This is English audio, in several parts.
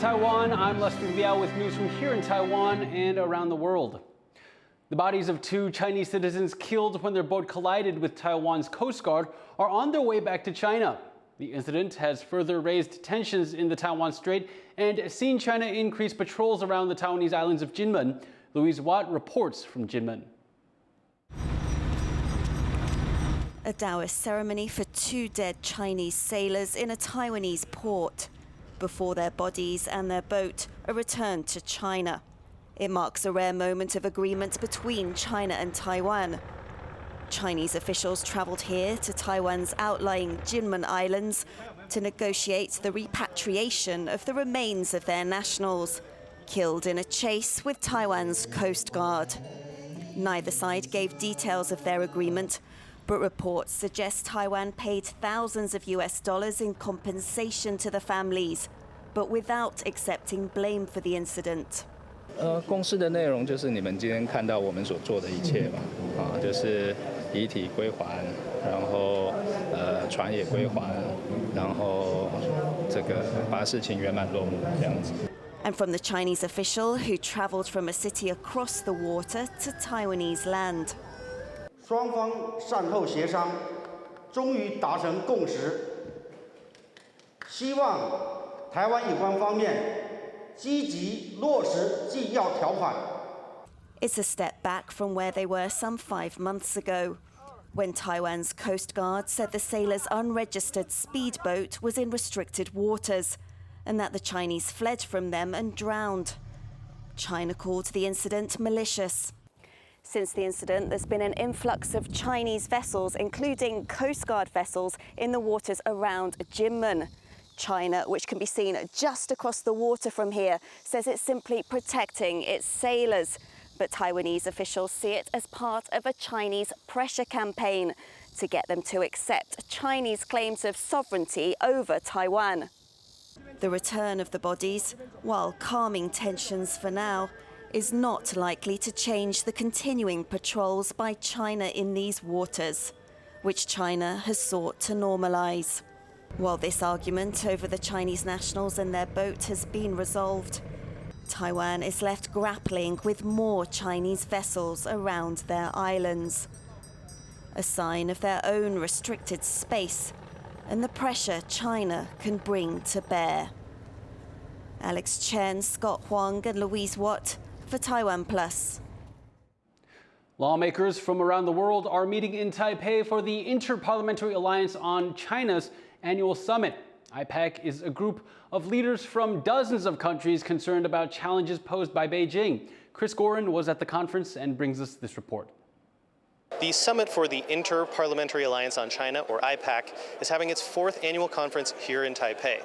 Taiwan, I'm Liao with news from here in Taiwan and around the world. The bodies of two Chinese citizens killed when their boat collided with Taiwan's Coast Guard are on their way back to China. The incident has further raised tensions in the Taiwan Strait and seen China increase patrols around the Taiwanese islands of Kinmen. Louise Watt reports from Kinmen. A Taoist ceremony for two dead Chinese sailors in a Taiwanese port before their bodies and their boat are returned to China. It marks a rare moment of agreement between China and Taiwan. Chinese officials travelled here to Taiwan's outlying Kinmen Islands to negotiate the repatriation of the remains of their nationals, killed in a chase with Taiwan's Coast Guard. Neither side gave details of their agreement, but reports suggest Taiwan paid thousands of US dollars in compensation to the families, but without accepting blame for the incident. 公示的内容就是你们今天看到我们所做的一切嘛，就是遗体归还，然后船也归还，然后这个把事情圆满落幕这样子。 And from the Chinese official who travelled from a city across the water to Taiwanese land. 双方善后协商，终于达成共识。希望台湾有关方面积极落实纪要条款。 It's a step back from where they were some 5 months ago, when Taiwan's Coast Guard said the sailors' unregistered speedboat was in restricted waters, and that the Chinese fled from them and drowned. China called the incident malicious. Since the incident, there's been an influx of Chinese vessels, including Coast Guard vessels, in the waters around Kinmen. China, which can be seen just across the water from here, says it's simply protecting its sailors. But Taiwanese officials see it as part of a Chinese pressure campaign to get them to accept Chinese claims of sovereignty over Taiwan. The return of the bodies, while calming tensions for now, is not likely to change the continuing patrols by China in these waters, which China has sought to normalise. While this argument over the Chinese nationals and their boat has been resolved, Taiwan is left grappling with more Chinese vessels around their islands, a sign of their own restricted space and the pressure China can bring to bear. Alex Chen, Scott Huang and Louise Watt for TaiwanPlus. Lawmakers from around the world are meeting in Taipei for the Inter-Parliamentary Alliance on China's annual summit. IPAC is a group of leaders from dozens of countries concerned about challenges posed by Beijing. Chris Gorin was at the conference and brings us this report. The Summit for the Inter-Parliamentary Alliance on China, or IPAC, is having its 4th annual conference here in Taipei.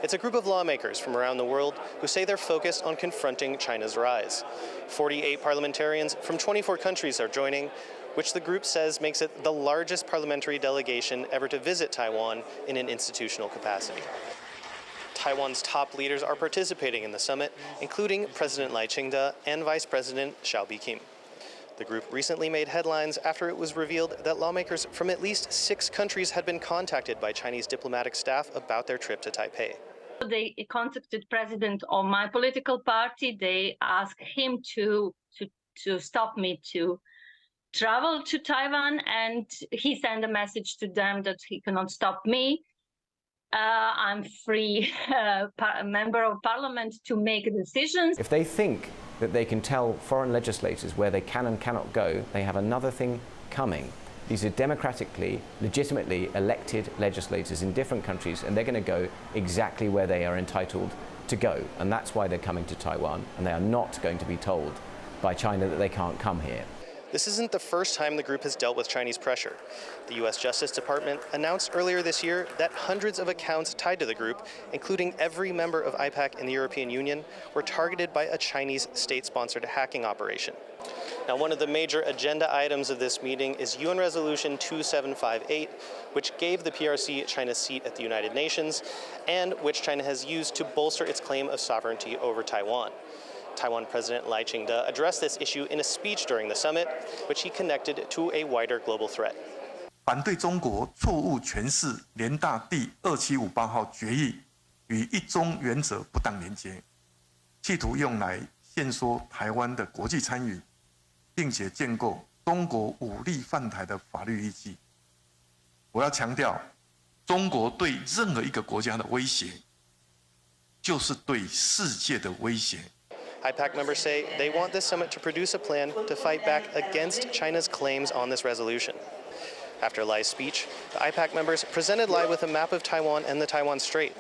It's a group of lawmakers from around the world who say they're focused on confronting China's rise. 48 parliamentarians from 24 countries are joining, which the group says makes it the largest parliamentary delegation ever to visit Taiwan in an institutional capacity. Taiwan's top leaders are participating in the summit, including President Lai Ching-te and Vice President Xiao Bi-khim. The group recently made headlines after it was revealed that lawmakers from at least 6 countries had been contacted by Chinese diplomatic staff about their trip to Taipei. They contacted president of my political party. They asked him to stop me to travel to Taiwan, and he sent a message to them that he cannot stop me. I'm free member of parliament to make decisions. If they think that they can tell foreign legislators where they can and cannot go, they have another thing coming. These are democratically, legitimately elected legislators in different countries, and they're going to go exactly where they are entitled to go. And that's why they're coming to Taiwan, and they are not going to be told by China that they can't come here. This isn't the first time the group has dealt with Chinese pressure. The U.S. Justice Department announced earlier this year that hundreds of accounts tied to the group, including every member of IPAC in the European Union, were targeted by a Chinese state-sponsored hacking operation. Now, one of the major agenda items of this meeting is UN Resolution 2758, which gave the PRC China's seat at the United Nations, and which China has used to bolster its claim of sovereignty over Taiwan. Taiwan President Lai Ching-te addressed this issue in a speech during the summit, which he connected to a wider global threat. 反对中国错误诠释联大第2758号决议，与一中原则不当连接，企图用来限缩台湾的国际参与，并且建构中国武力犯台的法律依据。我要强调，中国对任何一个国家的威胁，就是对世界的威胁。IPAC members say they want this summit to produce a plan to fight back against China's claims on this resolution. After Li's speech, the IPAC members presented Li with a map of Taiwan and the Taiwan Strait.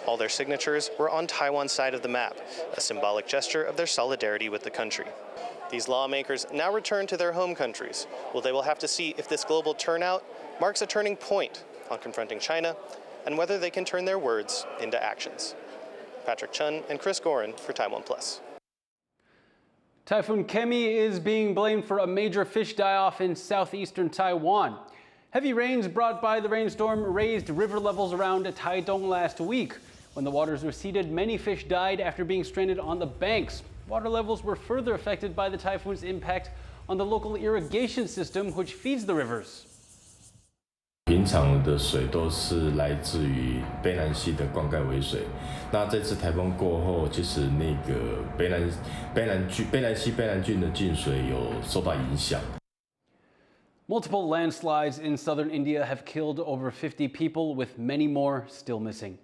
All their signatures were on Taiwan's side of the map, a symbolic gesture of their solidarity with the country. These lawmakers now return to their home countries, where they will have to see if this global turnout marks a turning point on confronting China and whether they can turn their words into actions. Patrick Chun and Chris Gorin for TaiwanPlus. Typhoon Kemi is being blamed for a major fish die-off in southeastern Taiwan. Heavy rains brought by the rainstorm raised river levels around Taitung last week. When the waters receded, many fish died after being stranded on the banks. Water levels were further affected by the typhoon's impact on the local irrigation system, which feeds the rivers. 平常的水都是来自于卑南溪的灌溉为水。那这次台风过后，其实那个卑南郡的进水有受到影响。Multiple landslides in southern India have killed over 50 people, with many more still missing.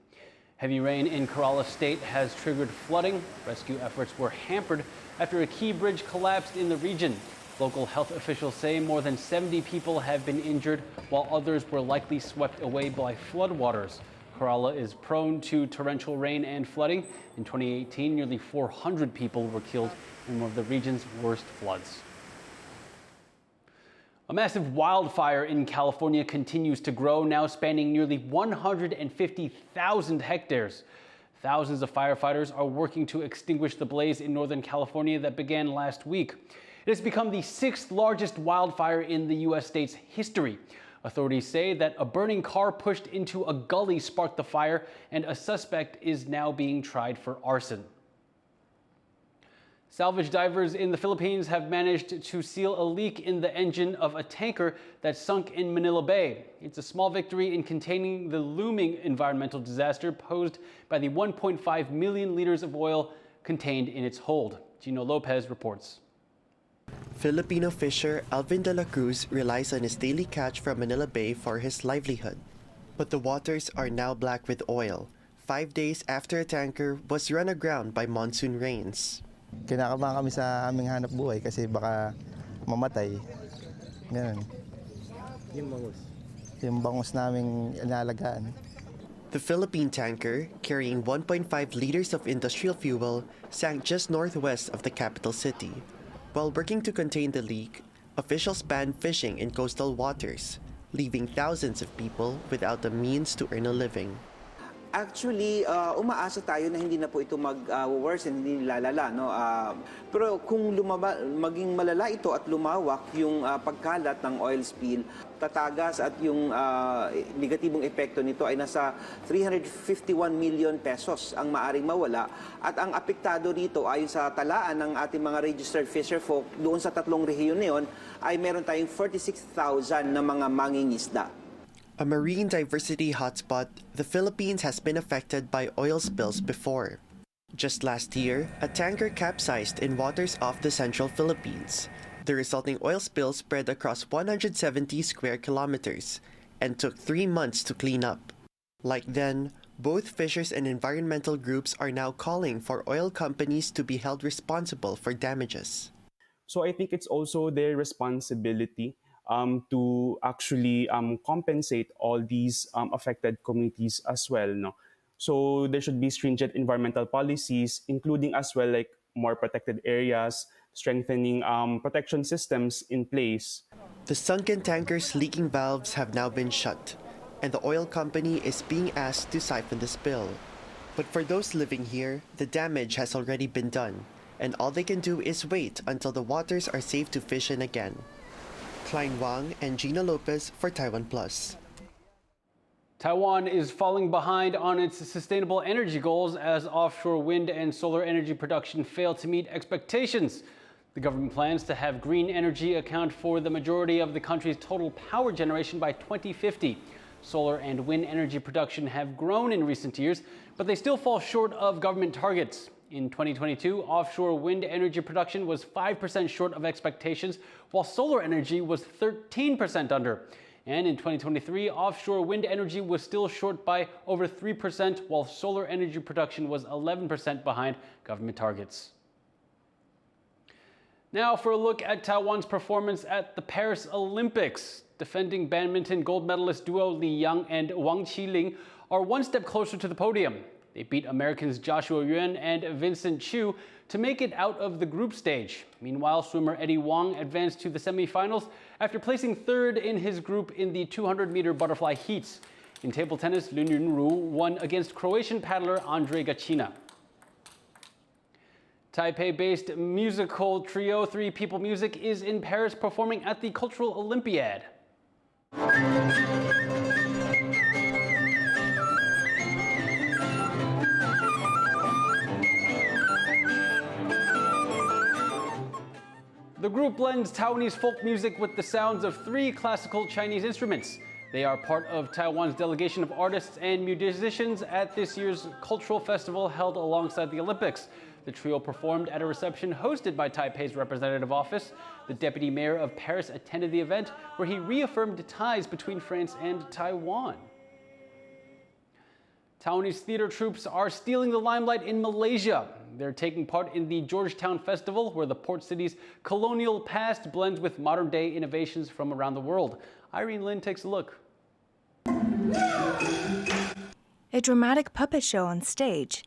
Heavy rain in Kerala state has triggered flooding. Rescue efforts were hampered after a key bridge collapsed in the region. Local health officials say more than 70 people have been injured, while others were likely swept away by floodwaters. Kerala is prone to torrential rain and flooding. In 2018, nearly 400 people were killed in one of the region's worst floods. A massive wildfire in California continues to grow, now spanning nearly 150,000 hectares. Thousands of firefighters are working to extinguish the blaze in Northern California that began last week. It has become the 6th largest wildfire in the U.S. state's history. Authorities say that a burning car pushed into a gully sparked the fire, and a suspect is now being tried for arson. Salvage divers in the Philippines have managed to seal a leak in the engine of a tanker that sunk in Manila Bay. It's a small victory in containing the looming environmental disaster posed by the 1.5 million liters of oil contained in its hold. Gino Lopez reports. Filipino fisher Alvin de la Cruz relies on his daily catch from Manila Bay for his livelihood. But the waters are now black with oil, 5 days after a tanker was run aground by monsoon rains. Kinakabahan kami sa aming hanap buhay kasi baka mamatay. Ganun. Yung bangus naming inalagaan. The Philippine tanker, carrying 1.5 liters of industrial fuel, sank just northwest of the capital city. While working to contain the leak, officials banned fishing in coastal waters, leaving thousands of people without the means to earn a living. Actually, umaasa tayo na hindi na po ito mag-worsen, hindi lalala. No? Pero kung maging malala ito at lumawak yung pagkalat ng oil spill, tatagas at yung negatibong epekto nito ay nasa 351 million pesos ang maaring mawala. At ang apektado rito ayon sa talaan ng ating mga registered fisherfolk doon sa 3 rehiyon niyon ay meron tayong 46,000 na mga mangingisda. A marine diversity hotspot, the Philippines has been affected by oil spills before. Just last year, a tanker capsized in waters off the central Philippines. The resulting oil spill spread across 170 square kilometers and took 3 months to clean up. Like then, both fishers and environmental groups are now calling for oil companies to be held responsible for damages. So I think it's also their responsibility to actually compensate all these affected communities as well. No? So there should be stringent environmental policies, including as well like more protected areas, strengthening protection systems in place. The sunken tanker's leaking valves have now been shut, and the oil company is being asked to siphon the spill. But for those living here, the damage has already been done, and all they can do is wait until the waters are safe to fish in again. Klein Wang and Gina Lopez for TaiwanPlus. Taiwan is falling behind on its sustainable energy goals as offshore wind and solar energy production fail to meet expectations. The government plans to have green energy account for the majority of the country's total power generation by 2050. Solar and wind energy production have grown in recent years, but they still fall short of government targets. In 2022, offshore wind energy production was 5% short of expectations, while solar energy was 13% under. And in 2023, offshore wind energy was still short by over 3%, while solar energy production was 11% behind government targets. Now for a look at Taiwan's performance at the Paris Olympics. Defending badminton gold medalist duo Liao and Wang Qiling are one step closer to the podium. They beat Americans Joshua Yuan and Vincent Chu to make it out of the group stage. Meanwhile, swimmer Eddie Wang advanced to the semifinals after placing third in his group in the 200-meter butterfly heats. In table tennis, Lin Yunru won against Croatian paddler Andre Gacina. Taipei-based musical trio Three People Music is in Paris performing at the Cultural Olympiad. The group blends Taiwanese folk music with the sounds of 3 classical Chinese instruments. They are part of Taiwan's delegation of artists and musicians at this year's cultural festival held alongside the Olympics. The trio performed at a reception hosted by Taipei's representative office. The deputy mayor of Paris attended the event, where he reaffirmed ties between France and Taiwan. Taiwanese theater troupes are stealing the limelight in Malaysia. They're taking part in the Georgetown Festival, where the port city's colonial past blends with modern-day innovations from around the world. Irene Lin takes a look. A dramatic puppet show on stage.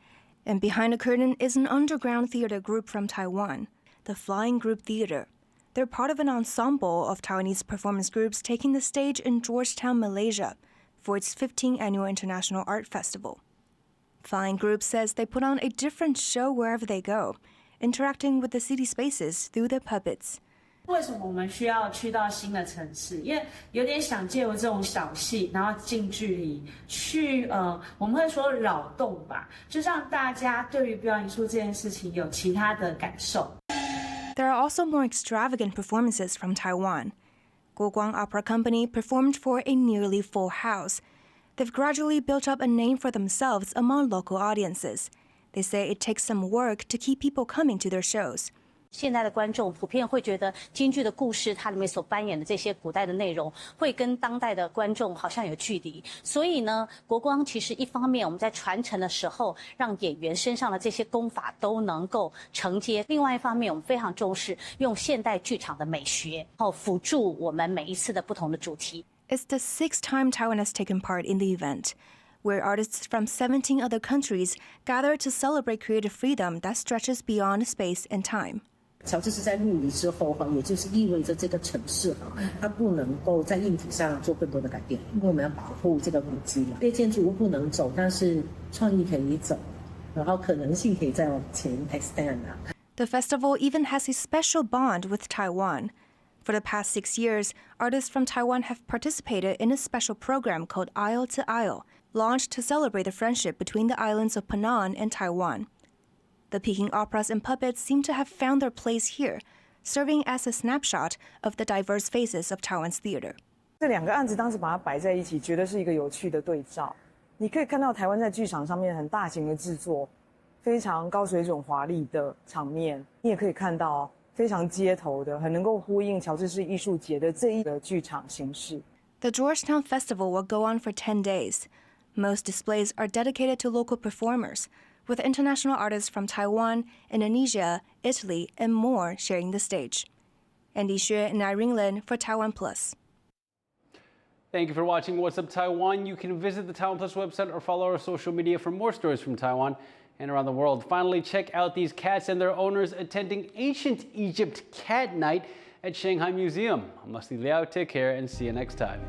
And behind a curtain is an underground theater group from Taiwan, the Flying Group Theater. They're part of an ensemble of Taiwanese performance groups taking the stage in Georgetown, Malaysia, for its 15th annual International Art Festival. Flying Group says they put on a different show wherever they go, interacting with the city spaces through their puppets. 为什么我们需要去到新的城市？因为有点想借由这种小戏，然后近距离去我们会说扰动吧，就让大家对于表演艺术这件事情有其他的感受。There are also more extravagant performances from Taiwan. Guoguang Opera Company performed for a nearly full house. They've gradually built up a name for themselves among local audiences. They say it takes some work to keep people coming to their shows. 现在的观众普遍会觉得京剧的故事，它里面所扮演的这些古代的内容，会跟当代的观众好像有距离。所以呢，国光其实一方面我们在传承的时候，让演员身上的这些功法都能够承接；另外一方面，我们非常重视用现代剧场的美学，然后辅助我们每一次的不同的主题。It's the 6th time Taiwan has taken part in the event, where artists from 17 other countries gather to celebrate creative freedom that stretches beyond space and time. 乔治是在入里之后也就是意味着这个城市它不能够在硬体上做更多的改变，因为我们要保护这个古迹嘛。这些建筑物不能走，但是创意可以走，然后可能性可以再往前 extend。The festival even has a special bond with Taiwan. For the past 6 years, artists from Taiwan have participated in a special program called Isle to Isle, launched to celebrate the friendship between the islands of Penang and Taiwan. The Peking operas and puppets seem to have found their place here, serving as a snapshot of the diverse faces of Taiwan's theater. 这2个案子当时把它摆在一起，觉得是一个有趣的对照。你可以看到台湾在剧场上面很大型的制作，非常高水准华丽的场面，你也可以看到非常街头的，很能够呼应乔治市艺术节的这一个剧场形式。The Georgetown Festival will go on for 10 days. Most displays are dedicated to local performers, with international artists from Taiwan, Indonesia, Italy, and more sharing the stage. Andy Xue and Irene Lin for TaiwanPlus. Thank you for watching What's Up Taiwan. You can visit the TaiwanPlus website or follow our social media for more stories from Taiwan and around the world. Finally, check out these cats and their owners attending Ancient Egypt Cat Night at Shanghai Museum. I'm Liao. Take care and see you next time.